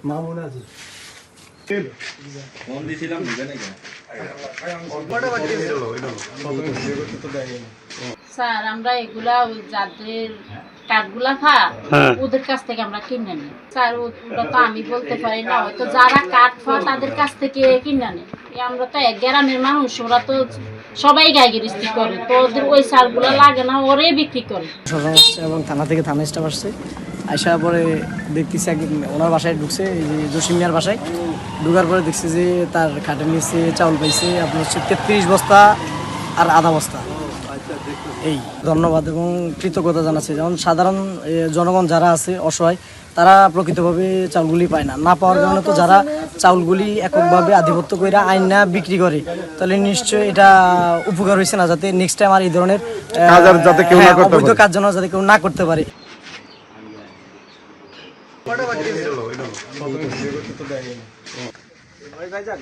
মামুন আছে ফোন দিছিলাম বুঝে নাই কেন স্যার আমরা এগুলা ওই যাদের কাঠগুলা ওদের কাছ থেকে আমরা কিনে নিই স্যার। ওটা তো আমি বলতে পারি না, হয়তো যারা কাঠ তাদের কাছ থেকে কিনে নিই। আমরা তো এক গ্রামের মানুষ, ওরা তো সবাই গাই গিরিস্তি করে, তো ওদের ওই চালগুলা লাগে না, ওরে বিক্রি করে। এবং থানা থেকে থানা স্টাফ আসছে, আসা পরে দেখতেছি ওনার বাসায় ঢুকছে, এই যে জসিম মিয়ার বাসায় ঢুকার পরে দেখছি যে তার খাটের নিচে চাউল পাইছে আপনার হচ্ছে 33 বস্তা আর আধা বস্তা। এই ধন্যবাদ এবং কৃতজ্ঞতা জানাচ্ছি। যেমন সাধারণ জনগণ যারা আছে অসহায়, তারা প্রকৃতভাবে চাউলগুলি পায় না, না পাওয়ার কারণে তো যারা চাউলগুলি এককভাবে আধিপত্য করে আইন না বিক্রি করে, তাহলে নিশ্চয়ই এটা উপকার হয়েছে না, যাতে নেক্সট টাইম আর এই ধরনের অবৈধ কাজ যেন যাতে কেউ না করতে পারে। ভাই যান